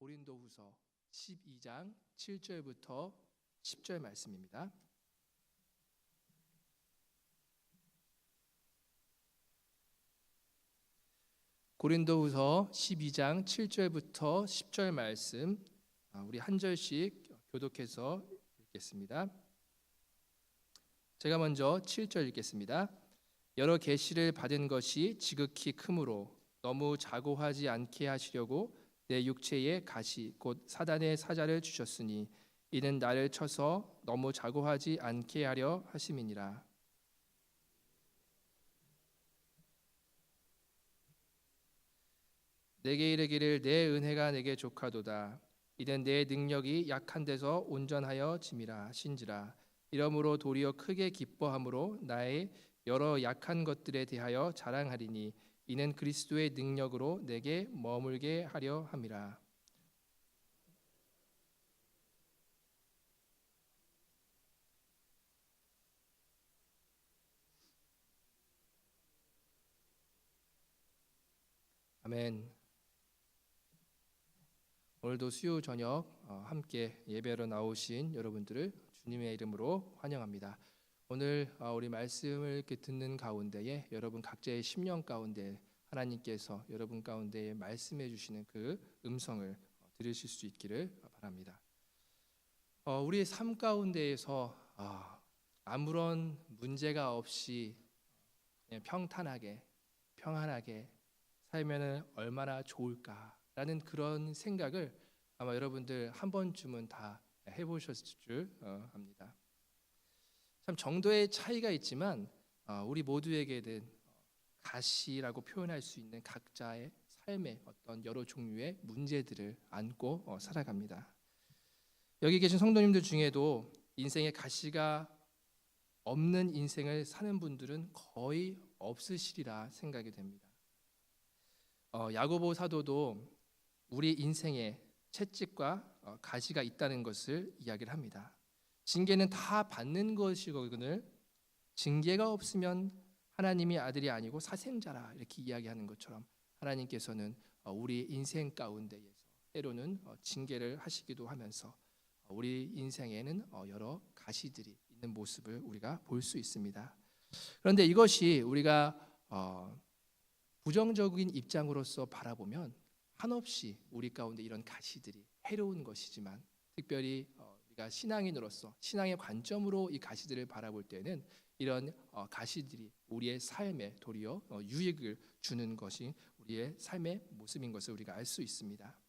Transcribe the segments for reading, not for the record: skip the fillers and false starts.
고린도후서 12장 7절부터 10절 말씀입니다. 고린도후서 12장 7절부터 10절 말씀 우리 한 절씩 교독해서 읽겠습니다. 제가 먼저 7절 읽겠습니다. 여러 계시를 받은 것이 지극히 크므로 너무 자고하지 않게 하시려고 내 육체에 가시 곧 사단의 사자를 주셨으니 이는 나를 쳐서 너무 자고하지 않게 하려 하심이니라. 내게 이르기를 내 은혜가 내게 족하도다. 이는 내 능력이 약한 데서 온전하여 짐이라 하신지라. 이러므로 도리어 크게 기뻐함으로 나의 여러 약한 것들에 대하여 자랑하리니 이는 그리스도의 능력으로 내게 머물게 하려 함이라. 아멘. 오늘도 수요 저녁 함께 예배로 나오신 여러분들을 주님의 이름으로 환영합니다. 오늘 우리 말씀을 이렇게 듣는 가운데에 여러분 각자의 심령 가운데 하나님께서 여러분 가운데에 말씀해 주시는 그 음성을 들으실 수 있기를 바랍니다. 우리의 삶 가운데에서 아무런 문제가 없이 그냥 평탄하게 평안하게 살면은 얼마나 좋을까라는 그런 생각을 아마 여러분들 한 번쯤은 다 해보셨을 줄 압니다. 참 정도의 차이가 있지만 우리 모두에게는 가시라고 표현할 수 있는 각자의 삶의 어떤 여러 종류의 문제들을 안고 살아갑니다. 여기 계신 성도님들 중에도 인생에 가시가 없는 인생을 사는 분들은 거의 없으시리라 생각이 됩니다. 야고보 사도도 우리 인생에 채찍과 가시가 있다는 것을 이야기를 합니다. 징계는 다 받는 것이거늘 징계가 없으면 하나님이 아들이 아니고 사생자라 이렇게 이야기하는 것처럼 하나님께서는 우리 인생 가운데에서 때로는 징계를 하시기도 하면서 우리 인생에는 여러 가시들이 있는 모습을 우리가 볼 수 있습니다. 그런데 이것이 우리가 부정적인 입장으로서 바라보면 한없이 우리 가운데 이런 가시들이 해로운 것이지만 특별히 우리가 신앙인으로서 신앙의 관점으로 이 가시들을 바라볼 때는 이런 가시들이 우리의 삶에 도리어 유익을 주는 것이 우리의 삶의 모습인 것을 우리가 알 수 있습니다.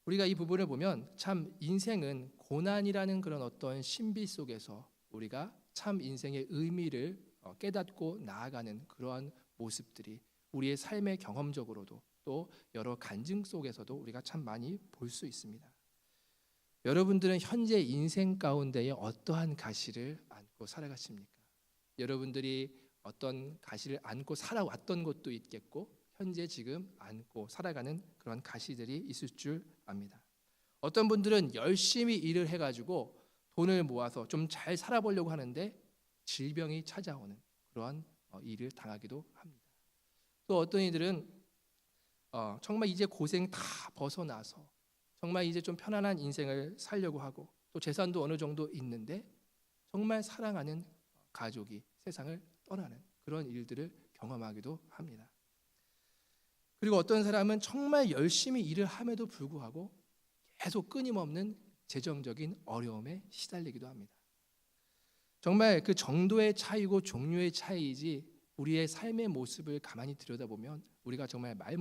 우리가 이 부분을 보면 참 인생은 고난이라는 그런 어떤 신비 속에서 우리가 참 인생의 의미를 깨닫고 나아가는 그러한 모습들이 우리의 삶의 경험적으로도 또 여러 간증 속에서도 우리가 참 많이 볼 수 있습니다. 여러분들은 현재 인생 가운데에 어떠한 가시를 안고 살아가십니까? 여러분들이 어떤 가시를 안고 살아왔던 것도 있겠고 현재 지금 안고 살아가는 그런 가시들이 있을 줄 압니다. 어떤 분들은 열심히 일을 해가지고 돈을 모아서 좀 잘 살아보려고 하는데 질병이 찾아오는 그러한 일을 당하기도 합니다. 또 어떤 이들은 정말 이제 고생 다 벗어나서 정말 이제 좀 편안한 인생을 살려고 하고 또 재산도 어느 정도 있는데 정말 사랑하는 가족이 세상을 떠나는 그런 일들을 경험하기도 합니다. 그리고 어떤 사람은 정말 열심히 일을 함에도 불구하고 계속 끊임없는 재정적인 어려움에 시달리기도 합니다. 정말 그 정도의 차이고 종류의 차이이지 우리의 삶의 모습을 가만히 들여다보면 우리가 정말 말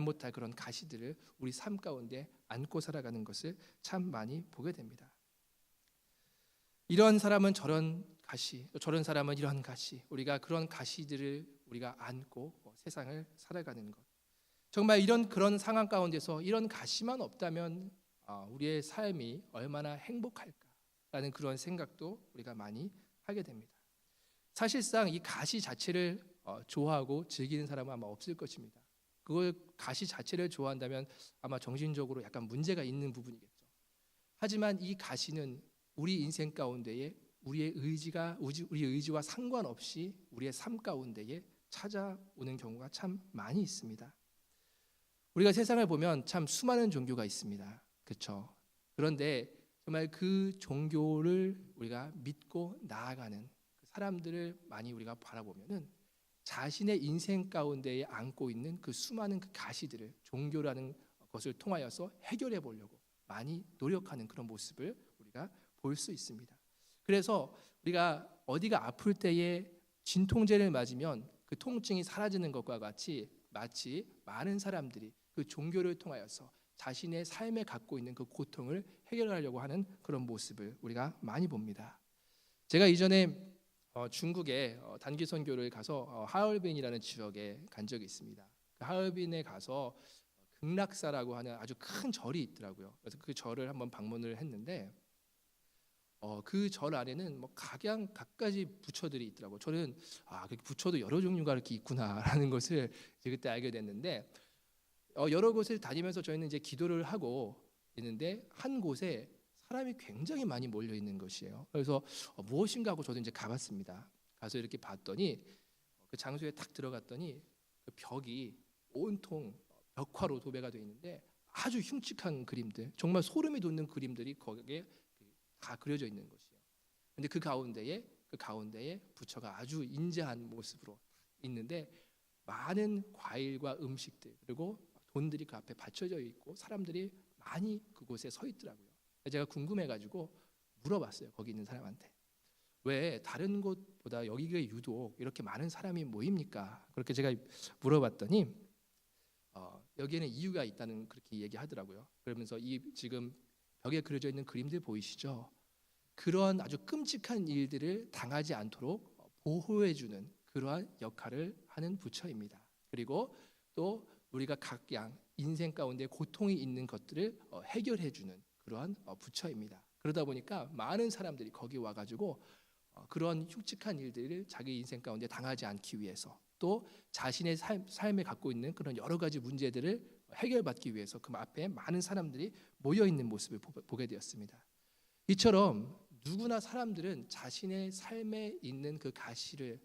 못할 그런 가시들을 우리 삶 가운데 안고 살아가는 것을 참 많이 보게 됩니다. 이런 사람은 저런 가시, 저런 사람은 이런 가시, 우리가 그런 가시들을 우리가 안고 세상을 살아가는 것. 정말 그런 상황 가운데서 이런 가시만 없다면 우리의 삶이 얼마나 행복할까라는 그런 생각도 우리가 많이 하게 됩니다. 사실상 이 가시 자체를 좋아하고 즐기는 사람은 아마 없을 것입니다. 그걸 가시 자체를 좋아한다면 아마 정신적으로 약간 문제가 있는 부분이겠죠. 하지만 이 가시는 우리 인생 가운데에 우리의 의지와 상관없이 우리의 삶 가운데에 찾아오는 경우가 참 많이 있습니다. 우리가 세상을 보면 참 수많은 종교가 있습니다. 그렇죠? 그런데 정말 그 종교를 우리가 믿고 나아가는 그 사람들을 많이 우리가 바라보면은 자신의 인생 가운데에 안고 있는 그 수많은 그 가시들을 종교라는 것을 통하여서 해결해 보려고 많이 노력하는 그런 모습을 우리가 볼 수 있습니다. 그래서 우리가 어디가 아플 때에 진통제를 맞으면 그 통증이 사라지는 것과 같이 마치 많은 사람들이 그 종교를 통하여서 자신의 삶에 갖고 있는 그 고통을 해결하려고 하는 그런 모습을 우리가 많이 봅니다. 제가 이전에 중국에 단기 선교를 가서 하얼빈이라는 지역에 간 적이 있습니다. 그 하얼빈에 가서 극락사라고 하는 아주 큰 절이 있더라고요. 그래서 그 절을 한번 방문을 했는데 그 절 안에는 뭐 각가지 부처들이 있더라고요. 저는 그 부처도 여러 종류가 이렇게 있구나라는 것을 이제 그때 알게 됐는데 여러 곳을 다니면서 저희는 이제 기도를 하고 있는데 한 곳에 사람이 굉장히 많이 몰려 있는 것이에요. 그래서 무엇인가 하고 저도 이제 가봤습니다. 가서 이렇게 봤더니 그 장소에 딱 들어갔더니 그 벽이 온통 벽화로 도배가 되어 있는데 아주 흉측한 그림들, 정말 소름이 돋는 그림들이 거기에 다 그려져 있는 것이에요. 근데 그 가운데에 부처가 아주 인자한 모습으로 있는데 많은 과일과 음식들 그리고 돈들이 그 앞에 받쳐져 있고 사람들이 많이 그곳에 서 있더라고요. 제가 궁금해가지고 물어봤어요. 거기 있는 사람한테 왜 다른 곳보다 여기가 유독 이렇게 많은 사람이 모입니까? 그렇게 제가 물어봤더니 여기에는 이유가 있다는 그렇게 얘기하더라고요. 그러면서 이 지금 벽에 그려져 있는 그림들 보이시죠? 그러한 아주 끔찍한 일들을 당하지 않도록 보호해주는 그러한 역할을 하는 부처입니다. 그리고 또 우리가 각양 인생 가운데 고통이 있는 것들을 해결해주는 그러한 부처입니다. 그러다 보니까 많은 사람들이 거기 와가지고 그런 흉측한 일들을 자기 인생 가운데 당하지 않기 위해서 또 자신의 삶에 갖고 있는 그런 여러 가지 문제들을 해결받기 위해서 그 앞에 많은 사람들이 모여 있는 모습을 보게 되었습니다. 이처럼 누구나 사람들은 자신의 삶에 있는 그 가시를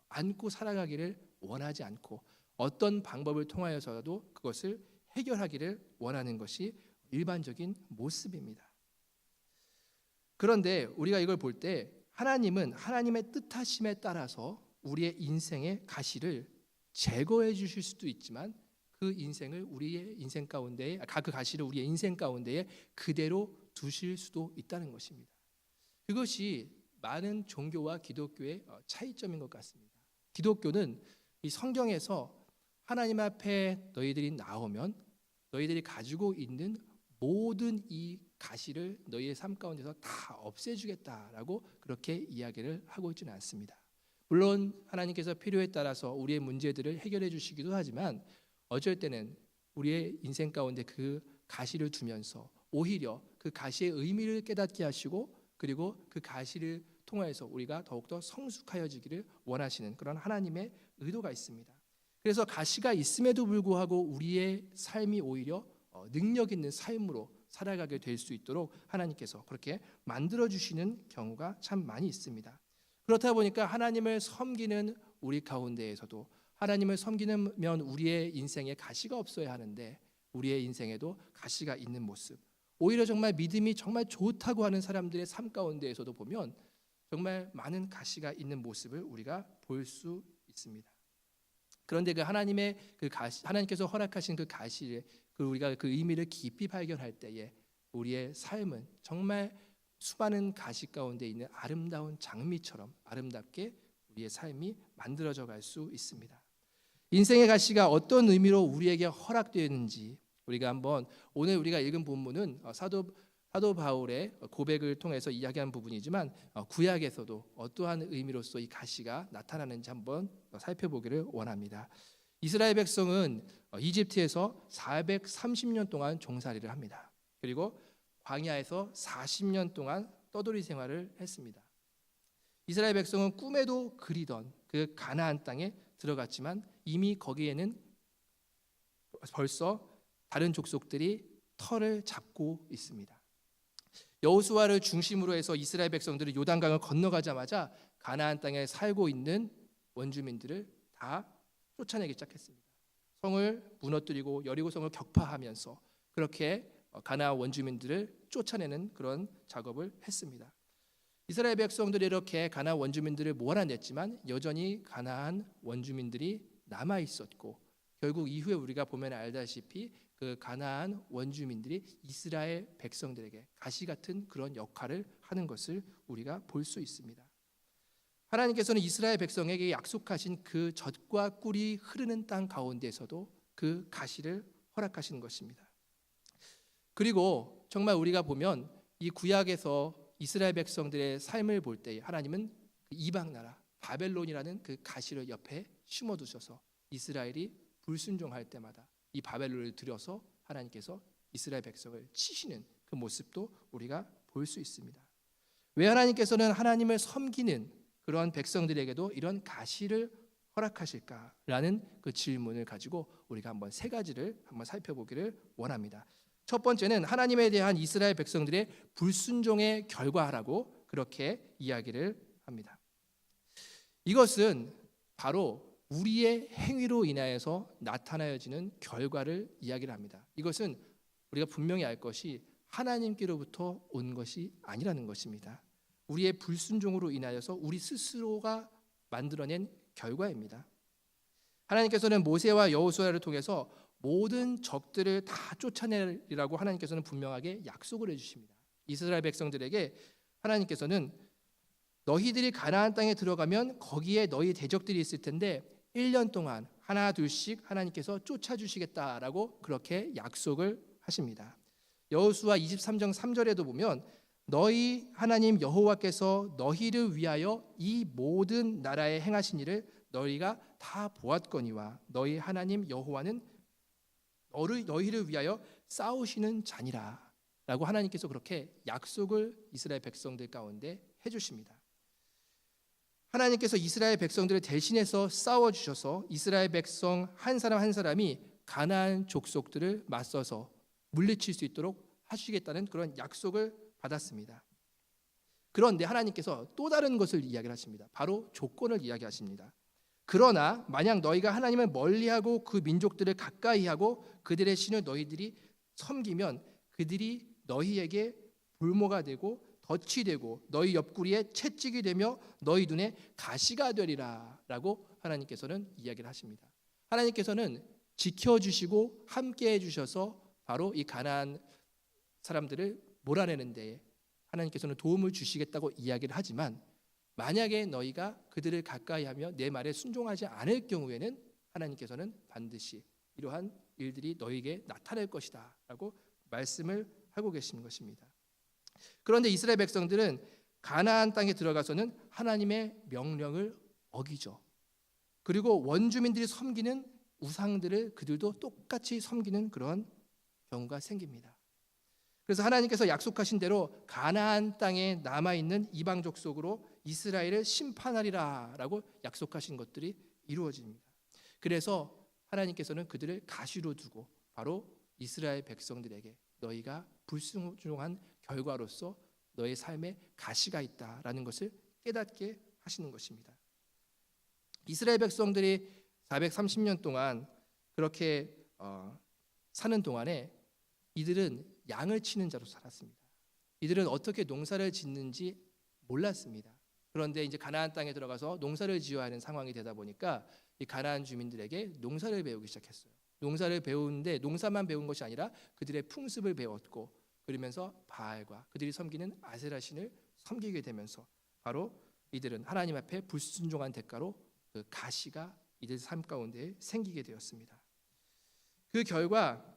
안고 살아가기를 원하지 않고 어떤 방법을 통하여서라도 그것을 해결하기를 원하는 것이 일반적인 모습입니다. 그런데 우리가 이걸 볼 때 하나님은 하나님의 뜻하심에 따라서 우리의 인생의 가시를 제거해 주실 수도 있지만 그 인생을 우리의 인생 가운데에 그 가시를 우리의 인생 가운데에 그대로 두실 수도 있다는 것입니다. 그것이 많은 종교와 기독교의 차이점인 것 같습니다. 기독교는 이 성경에서 하나님 앞에 너희들이 나오면 너희들이 가지고 있는 모든 이 가시를 너희의 삶 가운데서 다 없애주겠다라고 그렇게 이야기를 하고 있지는 않습니다. 물론 하나님께서 필요에 따라서 우리의 문제들을 해결해 주시기도 하지만 어쩔 때는 우리의 인생 가운데 그 가시를 두면서 오히려 그 가시의 의미를 깨닫게 하시고 그리고 그 가시를 통하여서 우리가 더욱더 성숙하여지기를 원하시는 그런 하나님의 의도가 있습니다. 그래서 가시가 있음에도 불구하고 우리의 삶이 오히려 능력 있는 삶으로 살아가게 될 수 있도록 하나님께서 그렇게 만들어 주시는 경우가 참 많이 있습니다. 그렇다 보니까 하나님을 섬기는 우리 가운데에서도 하나님을 섬기면 우리의 인생에 가시가 없어야 하는데 우리의 인생에도 가시가 있는 모습, 오히려 정말 믿음이 정말 좋다고 하는 사람들의 삶 가운데에서도 보면 정말 많은 가시가 있는 모습을 우리가 볼 수 있습니다. 그런데 그 하나님의 그 가시, 하나님께서 허락하신 그 가시를 우리가 그 의미를 깊이 발견할 때에 우리의 삶은 정말 수많은 가시 가운데 있는 아름다운 장미처럼 아름답게 우리의 삶이 만들어져 갈 수 있습니다. 인생의 가시가 어떤 의미로 우리에게 허락되었는지 우리가 한번 오늘 우리가 읽은 본문은 사도 바울의 고백을 통해서 이야기한 부분이지만 구약에서도 어떠한 의미로서 이 가시가 나타나는지 한번 살펴보기를 원합니다. 이스라엘 백성은 이집트에서 430년 동안 종살이를 합니다. 그리고 광야에서 40년 동안 떠돌이 생활을 했습니다. 이스라엘 백성은 꿈에도 그리던 그 가나안 땅에 들어갔지만 이미 거기에는 벌써 다른 족속들이 터를 잡고 있습니다. 여호수아를 중심으로 해서 이스라엘 백성들이 요단강을 건너가자마자 가나안 땅에 살고 있는 원주민들을 다 쫓아내기 시작했습니다. 성을 무너뜨리고 여리고성을 격파하면서 그렇게 가나안 원주민들을 쫓아내는 그런 작업을 했습니다. 이스라엘 백성들이 이렇게 가나안 원주민들을 몰아냈지만 여전히 가나안 원주민들이 남아 있었고, 결국 이후에 우리가 보면 알다시피 그 가나안 원주민들이 이스라엘 백성들에게 가시 같은 그런 역할을 하는 것을 우리가 볼 수 있습니다. 하나님께서는 이스라엘 백성에게 약속하신 그 젖과 꿀이 흐르는 땅 가운데서도 그 가시를 허락하시는 것입니다. 그리고 정말 우리가 보면 이 구약에서 이스라엘 백성들의 삶을 볼 때 하나님은 이방 나라 바벨론이라는 그 가시를 옆에 심어두셔서 이스라엘이 불순종할 때마다 이 바벨론을 들여서 하나님께서 이스라엘 백성을 치시는 그 모습도 우리가 볼 수 있습니다. 왜 하나님께서는 하나님을 섬기는 그런 백성들에게도 이런 가시를 허락하실까라는 그 질문을 가지고 우리가 한번 세 가지를 한번 살펴보기를 원합니다. 첫 번째는 하나님에 대한 이스라엘 백성들의 불순종의 결과라고 그렇게 이야기를 합니다. 이것은 바로 우리의 행위로 인하여서 나타나지는 결과를 이야기를 합니다. 이것은 우리가 분명히 알 것이 하나님께로부터 온 것이 아니라는 것입니다. 우리의 불순종으로 인하여서 우리 스스로가 만들어낸 결과입니다. 하나님께서는 모세와 여호수아를 통해서 모든 적들을 다 쫓아내리라고 하나님께서는 분명하게 약속을 해주십니다. 이스라엘 백성들에게 하나님께서는 너희들이 가나안 땅에 들어가면 거기에 너희 대적들이 있을 텐데 1년 동안 하나 둘씩 하나님께서 쫓아주시겠다라고 그렇게 약속을 하십니다. 여호수아 23장 3절에도 보면 너희 하나님 여호와께서 너희를 위하여 이 모든 나라에 행하신 일을 너희가 다 보았거니와 너희 하나님 여호와는 너희를 위하여 싸우시는 자니라 라고 하나님께서 그렇게 약속을 이스라엘 백성들 가운데 해주십니다. 하나님께서 이스라엘 백성들을 대신해서 싸워주셔서 이스라엘 백성 한 사람 한 사람이 가나안 족속들을 맞서서 물리칠 수 있도록 하시겠다는 그런 약속을 받았습니다. 그런데 하나님께서 또 다른 것을 이야기를 하십니다. 바로 조건을 이야기하십니다. 그러나 만약 너희가 하나님을 멀리하고 그 민족들을 가까이하고 그들의 신을 너희들이 섬기면 그들이 너희에게 볼모가 되고 덫이 되고 너희 옆구리에 채찍이 되며 너희 눈에 가시가 되리라 라고 하나님께서는 이야기를 하십니다. 하나님께서는 지켜주시고 함께해 주셔서 바로 이 가나안 사람들을 몰아내는 데에 하나님께서는 도움을 주시겠다고 이야기를 하지만 만약에 너희가 그들을 가까이하며 내 말에 순종하지 않을 경우에는 하나님께서는 반드시 이러한 일들이 너희에게 나타날 것이다 라고 말씀을 하고 계시는 것입니다. 그런데 이스라엘 백성들은 가나안 땅에 들어가서는 하나님의 명령을 어기죠. 그리고 원주민들이 섬기는 우상들을 그들도 똑같이 섬기는 그런 경우가 생깁니다. 그래서 하나님께서 약속하신 대로 가나안 땅에 남아있는 이방 족속으로 이스라엘을 심판하리라 라고 약속하신 것들이 이루어집니다. 그래서 하나님께서는 그들을 가시로 두고 바로 이스라엘 백성들에게 너희가 불순종한 결과로서 너의 삶에 가시가 있다라는 것을 깨닫게 하시는 것입니다. 이스라엘 백성들이 430년 동안 그렇게 사는 동안에 이들은 양을 치는 자로 살았습니다. 이들은 어떻게 농사를 짓는지 몰랐습니다. 그런데 이제 가나안 땅에 들어가서 농사를 지어야 하는 상황이 되다 보니까 이 가나안 주민들에게 농사를 배우기 시작했어요. 농사를 배우는데 농사만 배운 것이 아니라 그들의 풍습을 배웠고 그러면서 바알과 그들이 섬기는 아세라 신을 섬기게 되면서 바로 이들은 하나님 앞에 불순종한 대가로 그 가시가 이들 삶 가운데 생기게 되었습니다. 그 결과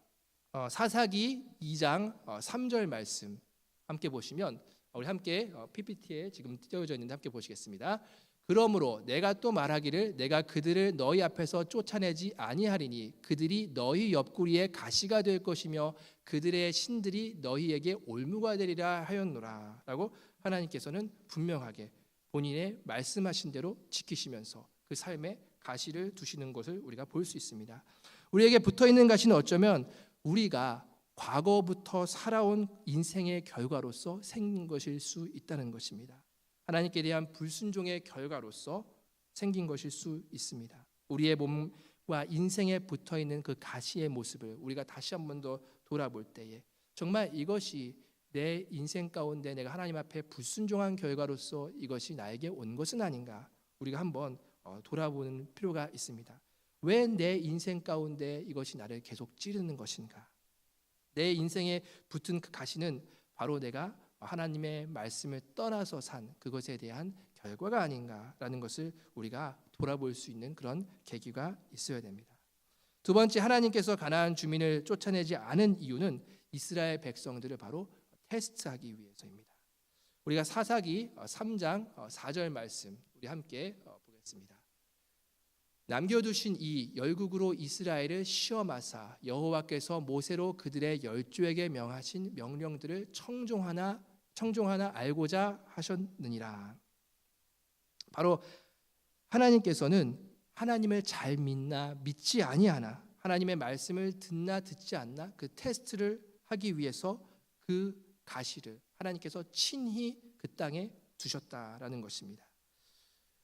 사사기 2장 3절 말씀 함께 보시면 우리 함께 PPT에 지금 띄어져 있는데 함께 보시겠습니다. 그러므로 내가 또 말하기를 내가 그들을 너희 앞에서 쫓아내지 아니하리니 그들이 너희 옆구리에 가시가 될 것이며 그들의 신들이 너희에게 올무가 되리라 하였노라 라고 하나님께서는 분명하게 본인의 말씀하신 대로 지키시면서 그 삶에 가시를 두시는 것을 우리가 볼 수 있습니다. 우리에게 붙어있는 가시는 어쩌면 우리가 과거부터 살아온 인생의 결과로서 생긴 것일 수 있다는 것입니다. 하나님께 대한 불순종의 결과로서 생긴 것일 수 있습니다. 우리의 몸 와 인생에 붙어 있는 그 가시의 모습을 우리가 다시 한 번 더 돌아볼 때에 정말 이것이 내 인생 가운데 내가 하나님 앞에 불순종한 결과로서 이것이 나에게 온 것은 아닌가, 우리가 한번 돌아보는 필요가 있습니다. 왜 내 인생 가운데 이것이 나를 계속 찌르는 것인가? 내 인생에 붙은 그 가시는 바로 내가 하나님의 말씀을 떠나서 산 그것에 대한 결과가 아닌가라는 것을 우리가 돌아볼 수 있는 그런 계기가 있어야 됩니다. 두 번째, 하나님께서 가나안 주민을 쫓아내지 않은 이유는 이스라엘 백성들을 바로 테스트하기 위해서입니다. 우리가 사사기 3장 4절 말씀 우리 함께 보겠습니다. 남겨두신 이 열국으로 이스라엘을 시험하사 여호와께서 모세로 그들의 열조에게 명하신 명령들을 청종하나 알고자 하셨느니라. 바로 하나님께서는 하나님을 잘 믿나 믿지 아니하나, 하나님의 말씀을 듣나 듣지 않나 그 테스트를 하기 위해서 그 가시를 하나님께서 친히 그 땅에 두셨다라는 것입니다.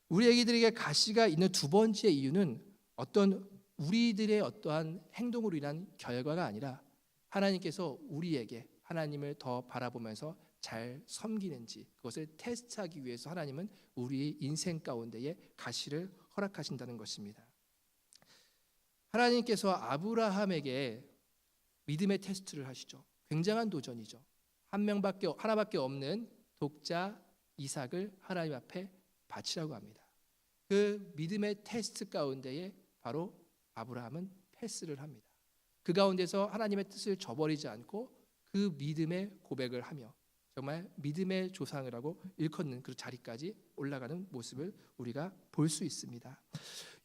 우리 아기들에게 가시가 있는 두 번째 이유는 어떤 우리들의 어떠한 행동으로 인한 결과가 아니라 하나님께서 우리에게 하나님을 더 바라보면서 잘 섬기는지 그것을 테스트하기 위해서 하나님은 우리 인생 가운데에 가시를 허락하신다는 것입니다. 하나님께서 아브라함에게 믿음의 테스트를 하시죠. 굉장한 도전이죠. 하나밖에 없는 독자 이삭을 하나님 앞에 바치라고 합니다. 그 믿음의 테스트 가운데에 바로 아브라함은 패스를 합니다. 그 가운데서 하나님의 뜻을 저버리지 않고 그 믿음의 고백을 하며 정말 믿음의 조상을 하고 일컫는 그 자리까지 올라가는 모습을 우리가 볼 수 있습니다.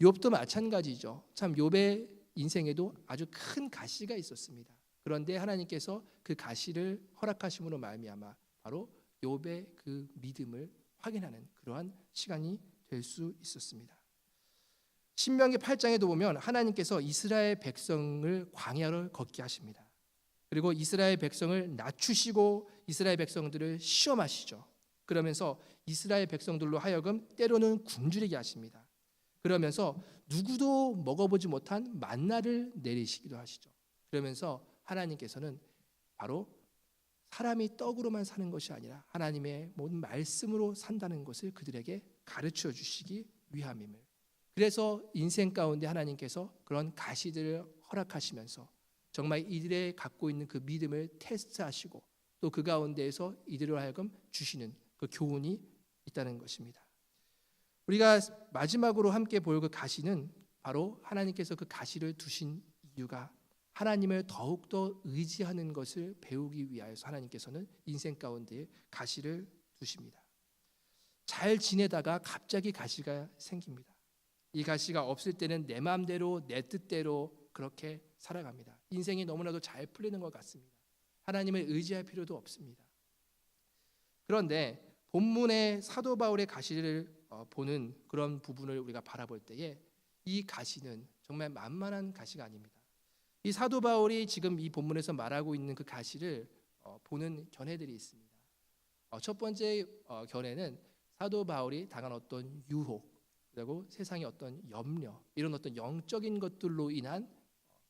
욥도 마찬가지죠. 참 욥의 인생에도 아주 큰 가시가 있었습니다. 그런데 하나님께서 그 가시를 허락하심으로 말미암아 바로 욥의 그 믿음을 확인하는 그러한 시간이 될 수 있었습니다. 신명기 8장에도 보면 하나님께서 이스라엘 백성을 광야를 걷게 하십니다. 그리고 이스라엘 백성을 낮추시고 이스라엘 백성들을 시험하시죠. 그러면서 이스라엘 백성들로 하여금 때로는 굶주리게 하십니다. 그러면서 누구도 먹어보지 못한 만나를 내리시기도 하시죠. 그러면서 하나님께서는 바로 사람이 떡으로만 사는 것이 아니라 하나님의 모든 말씀으로 산다는 것을 그들에게 가르쳐 주시기 위함임을, 그래서 인생 가운데 하나님께서 그런 가시들을 허락하시면서 정말 이들의 갖고 있는 그 믿음을 테스트하시고 또 그 가운데에서 이들을 하여금 주시는 그 교훈이 있다는 것입니다. 우리가 마지막으로 함께 볼 그 가시는 바로 하나님께서 그 가시를 두신 이유가 하나님을 더욱더 의지하는 것을 배우기 위하여서 하나님께서는 인생 가운데 가시를 두십니다. 잘 지내다가 갑자기 가시가 생깁니다. 이 가시가 없을 때는 내 마음대로 내 뜻대로 그렇게 살아갑니다. 인생이 너무나도 잘 풀리는 것 같습니다. 하나님을 의지할 필요도 없습니다. 그런데 본문의 사도 바울의 가시를 보는 그런 부분을 우리가 바라볼 때에 이 가시는 정말 만만한 가시가 아닙니다. 이 사도 바울이 지금 이 본문에서 말하고 있는 그 가시를 보는 견해들이 있습니다. 첫 번째 견해는 사도 바울이 당한 어떤 유혹, 그리고 세상의 어떤 염려, 이런 어떤 영적인 것들로 인한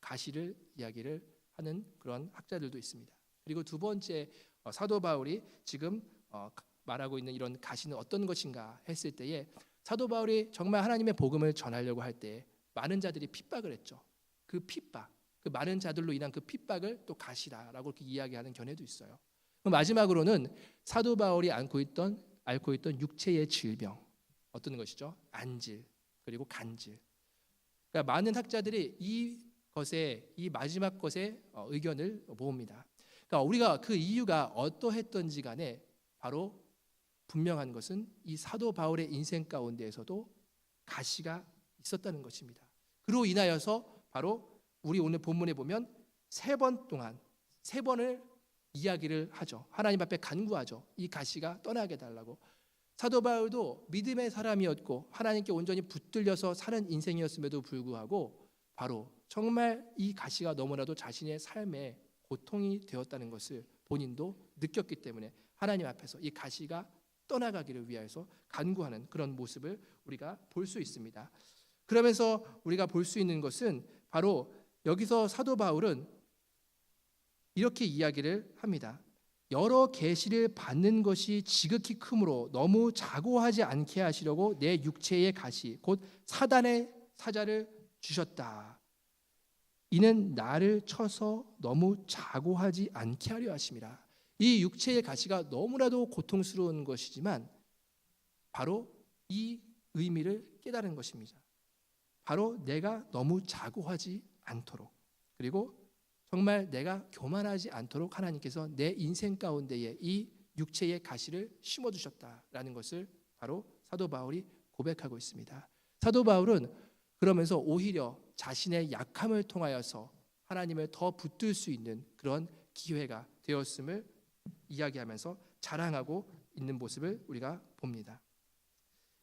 가시를 이야기를 하는 그런 학자들도 있습니다. 그리고 두 번째, 사도 바울이 지금 말하고 있는 이런 가시는 어떤 것인가 했을 때에 사도 바울이 정말 하나님의 복음을 전하려고 할 때 많은 자들이 핍박을 했죠. 그 핍박, 그 많은 자들로 인한 그 핍박을 또 가시라라고 이렇게 이야기하는 견해도 있어요. 마지막으로는 사도 바울이 앓고 있던 육체의 질병, 어떤 것이죠? 안질, 그리고 간질. 그러니까 많은 학자들이 이 마지막 것에 의견을 모읍니다. 그러니까 우리가 그 이유가 어떠했던지 간에 바로 분명한 것은 이 사도 바울의 인생 가운데에서도 가시가 있었다는 것입니다. 그로 인하여서 바로 우리 오늘 본문에 보면 세 번을 이야기를 하죠. 하나님 앞에 간구하죠. 이 가시가 떠나게 달라고. 사도 바울도 믿음의 사람이었고 하나님께 온전히 붙들려서 사는 인생이었음에도 불구하고 바로 정말 이 가시가 너무나도 자신의 삶에 고통이 되었다는 것을 본인도 느꼈기 때문에 하나님 앞에서 이 가시가 떠나가기를 위하여서 간구하는 그런 모습을 우리가 볼 수 있습니다. 그러면서 우리가 볼 수 있는 것은 바로 여기서 사도 바울은 이렇게 이야기를 합니다. 여러 계시를 받는 것이 지극히 크므로 너무 자고하지 않게 하시려고 내 육체의 가시 곧 사단의 사자를 주셨다. 이는 나를 쳐서 너무 자고하지 않게 하려 하심이라. 이 육체의 가시가 너무나도 고통스러운 것이지만 바로 이 의미를 깨달은 것입니다. 바로 내가 너무 자고하지 않도록, 그리고 정말 내가 교만하지 않도록 하나님께서 내 인생 가운데에 이 육체의 가시를 심어두셨다라는 것을 바로 사도 바울이 고백하고 있습니다. 사도 바울은 그러면서 오히려 자신의 약함을 통하여서 하나님을 더 붙들 수 있는 그런 기회가 되었음을 이야기하면서 자랑하고 있는 모습을 우리가 봅니다.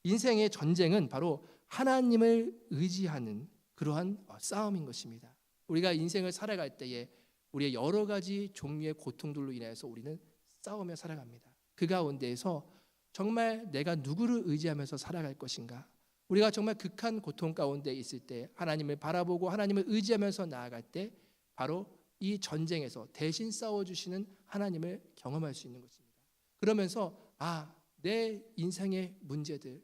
인생의 전쟁은 바로 하나님을 의지하는 그러한 싸움인 것입니다. 우리가 인생을 살아갈 때에 우리의 여러 가지 종류의 고통들로 인해서 우리는 싸우며 살아갑니다. 그 가운데에서 정말 내가 누구를 의지하면서 살아갈 것인가? 우리가 정말 극한 고통 가운데 있을 때 하나님을 바라보고 하나님을 의지하면서 나아갈 때 바로 이 전쟁에서 대신 싸워주시는 하나님을 경험할 수 있는 것입니다. 그러면서 내 인생의 문제들,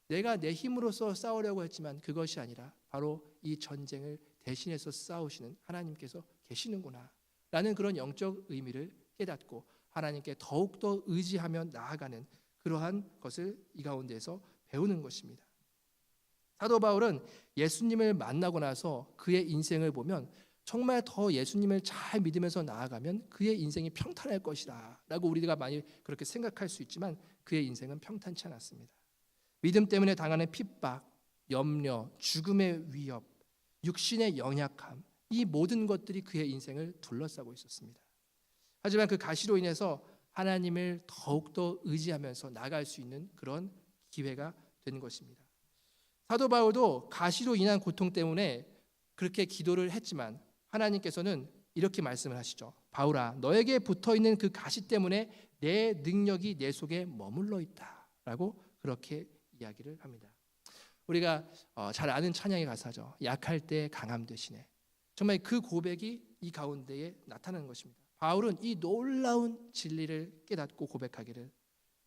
내가 내 힘으로써 싸우려고 했지만 그것이 아니라 바로 이 전쟁을 대신해서 싸우시는 하나님께서 계시는구나 라는 그런 영적 의미를 깨닫고 하나님께 더욱더 의지하며 나아가는 그러한 것을 이 가운데서 배우는 것입니다. 사도 바울은 예수님을 만나고 나서 그의 인생을 보면 정말 더 예수님을 잘 믿으면서 나아가면 그의 인생이 평탄할 것이다 라고 우리가 많이 그렇게 생각할 수 있지만 그의 인생은 평탄치 않았습니다. 믿음 때문에 당하는 핍박, 염려, 죽음의 위협, 육신의 연약함, 이 모든 것들이 그의 인생을 둘러싸고 있었습니다. 하지만 그 가시로 인해서 하나님을 더욱더 의지하면서 나갈 수 있는 그런 기회가 되는 것입니다. 사도 바울도 가시로 인한 고통 때문에 그렇게 기도를 했지만 하나님께서는 이렇게 말씀을 하시죠. 바울아, 너에게 붙어있는 그 가시 때문에 내 능력이 내 속에 머물러 있다 라고 그렇게 이야기를 합니다. 우리가 잘 아는 찬양의 가사죠. 약할 때 강함 되시네. 정말 그 고백이 이 가운데에 나타나는 것입니다. 바울은 이 놀라운 진리를 깨닫고 고백하기를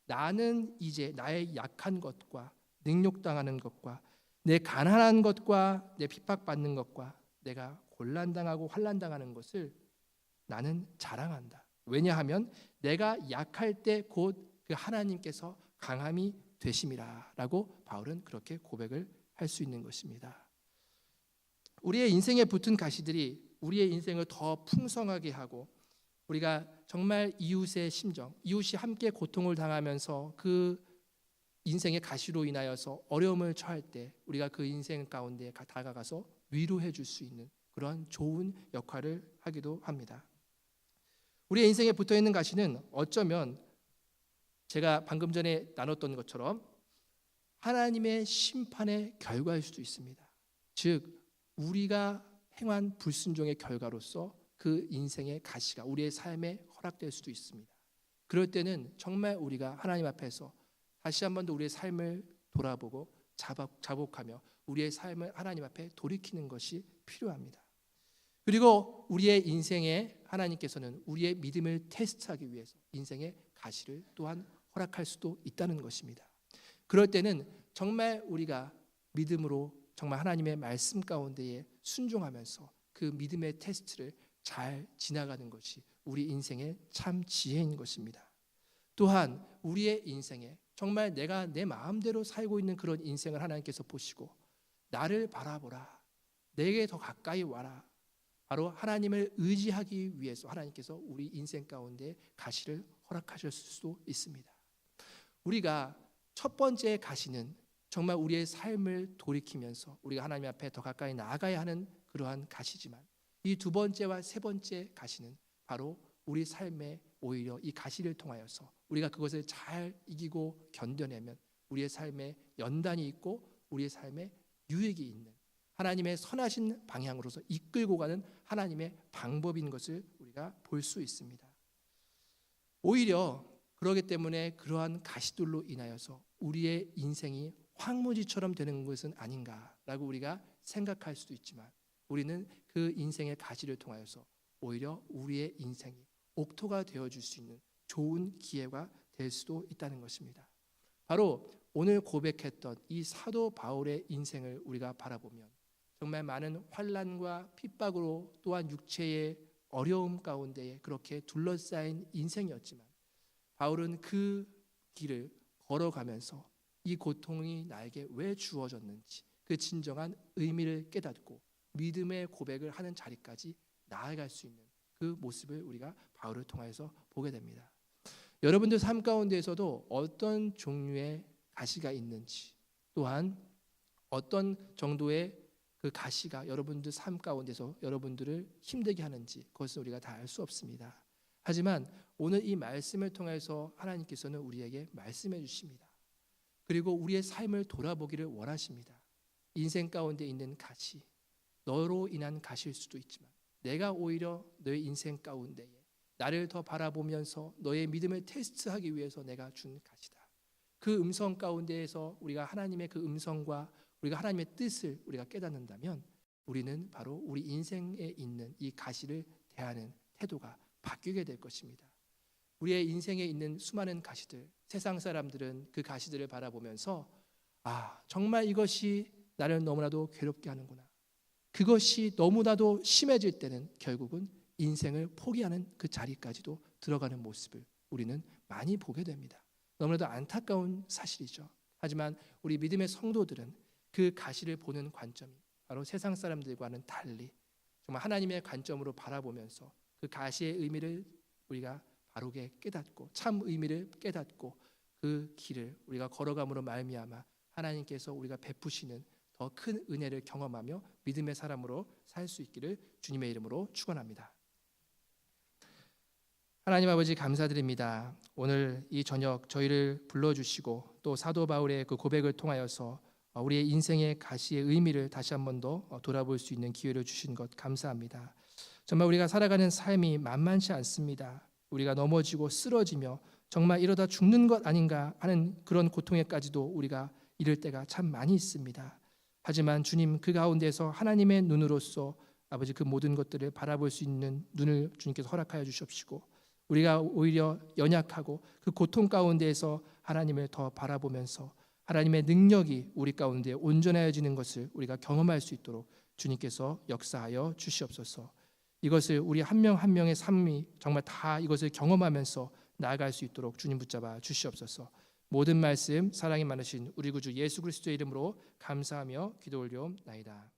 나는 이제 나의 약한 것과 능욕당하는 것과 내 가난한 것과 내 핍박받는 것과 내가 곤란당하고 환난당하는 것을 나는 자랑한다. 왜냐하면 내가 약할 때 곧 그 하나님께서 강함이 되심이라 라고 바울은 그렇게 고백을 할 수 있는 것입니다. 우리의 인생에 붙은 가시들이 우리의 인생을 더 풍성하게 하고 우리가 정말 이웃의 심정, 이웃이 함께 고통을 당하면서 그 인생의 가시로 인하여서 어려움을 처할 때 우리가 그 인생 가운데 다가가서 위로해 줄 수 있는 그런 좋은 역할을 하기도 합니다. 우리의 인생에 붙어있는 가시는 어쩌면 제가 방금 전에 나눴던 것처럼 하나님의 심판의 결과일 수도 있습니다. 즉 우리가 행한 불순종의 결과로서 그 인생의 가시가 우리의 삶에 허락될 수도 있습니다. 그럴 때는 정말 우리가 하나님 앞에서 다시 한 번 더 우리의 삶을 돌아보고 자복하며 우리의 삶을 하나님 앞에 돌이키는 것이 필요합니다. 그리고 우리의 인생에 하나님께서는 우리의 믿음을 테스트하기 위해서 인생의 가시를 또한 허락할 수도 있다는 것입니다. 그럴 때는 정말 우리가 믿음으로 정말 하나님의 말씀 가운데에 순종하면서 그 믿음의 테스트를 잘 지나가는 것이 우리 인생의 참 지혜인 것입니다. 또한 우리의 인생에 정말 내가 내 마음대로 살고 있는 그런 인생을 하나님께서 보시고 나를 바라보라, 내게 더 가까이 와라, 바로 하나님을 의지하기 위해서 하나님께서 우리 인생 가운데 가시를 허락하실 수도 있습니다. 우리가 첫 번째 가시는 정말 우리의 삶을 돌이키면서 우리가 하나님 앞에 더 가까이 나아가야 하는 그러한 가시지만 이 두 번째와 세 번째 가시는 바로 우리 삶에 오히려 이 가시를 통하여서 우리가 그것을 잘 이기고 견뎌내면 우리의 삶에 연단이 있고 우리의 삶에 유익이 있는 하나님의 선하신 방향으로서 이끌고 가는 하나님의 방법인 것을 우리가 볼 수 있습니다. 오히려 그렇기 때문에 그러한 가시들로 인하여서 우리의 인생이 황무지처럼 되는 것은 아닌가라고 우리가 생각할 수도 있지만 우리는 그 인생의 가시를 통하여서 오히려 우리의 인생이 옥토가 되어줄 수 있는 좋은 기회가 될 수도 있다는 것입니다. 바로 오늘 고백했던 이 사도 바울의 인생을 우리가 바라보면 정말 많은 환난과 핍박으로 또한 육체의 어려움 가운데에 그렇게 둘러싸인 인생이었지만 바울은 그 길을 걸어가면서 이 고통이 나에게 왜 주어졌는지 그 진정한 의미를 깨닫고 믿음의 고백을 하는 자리까지 나아갈 수 있는 그 모습을 우리가 바울을 통해서 보게 됩니다. 여러분들 삶 가운데에서도 어떤 종류의 가시가 있는지 또한 어떤 정도의 그 가시가 여러분들 삶 가운데서 여러분들을 힘들게 하는지 그것은 우리가 다 알 수 없습니다. 하지만 오늘 이 말씀을 통해서 하나님께서는 우리에게 말씀해 주십니다. 그리고 우리의 삶을 돌아보기를 원하십니다. 인생 가운데 있는 가시, 너로 인한 가시일 수도 있지만 내가 오히려 너의 인생 가운데에 나를 더 바라보면서 너의 믿음을 테스트하기 위해서 내가 준 가시다. 그 음성 가운데에서 우리가 하나님의 그 음성과 우리가 하나님의 뜻을 우리가 깨닫는다면 우리는 바로 우리 인생에 있는 이 가시를 대하는 태도가 바뀌게 될 것입니다. 우리의 인생에 있는 수많은 가시들, 세상 사람들은 그 가시들을 바라보면서 정말 이것이 나를 너무나도 괴롭게 하는구나. 그것이 너무나도 심해질 때는 결국은 인생을 포기하는 그 자리까지도 들어가는 모습을 우리는 많이 보게 됩니다. 너무나도 안타까운 사실이죠. 하지만 우리 믿음의 성도들은 그 가시를 보는 관점이 바로 세상 사람들과는 달리 정말 하나님의 관점으로 바라보면서 그 가시의 의미를 우리가 바르게 깨닫고 참 의미를 깨닫고 그 길을 우리가 걸어감으로 말미암아 하나님께서 우리가 베푸시는 더 큰 은혜를 경험하며 믿음의 사람으로 살 수 있기를 주님의 이름으로 축원합니다. 하나님 아버지 감사드립니다. 오늘 이 저녁 저희를 불러주시고 또 사도 바울의 그 고백을 통하여서 우리의 인생의 가시의 의미를 다시 한 번 더 돌아볼 수 있는 기회를 주신 것 감사합니다. 정말 우리가 살아가는 삶이 만만치 않습니다. 우리가 넘어지고 쓰러지며 정말 이러다 죽는 것 아닌가 하는 그런 고통에까지도 우리가 이를 때가 참 많이 있습니다. 하지만 주님 그 가운데서 하나님의 눈으로서 아버지 그 모든 것들을 바라볼 수 있는 눈을 주님께서 허락하여 주십시고 우리가 오히려 연약하고 그 고통 가운데에서 하나님을 더 바라보면서 하나님의 능력이 우리 가운데 온전해지는 것을 우리가 경험할 수 있도록 주님께서 역사하여 주시옵소서. 이것을 우리 한 명 한 명의 삶이 정말 다 이것을 경험하면서 나아갈 수 있도록 주님 붙잡아 주시옵소서. 모든 말씀 사랑이 많으신 우리 구주 예수 그리스도의 이름으로 감사하며 기도 올려옵나이다.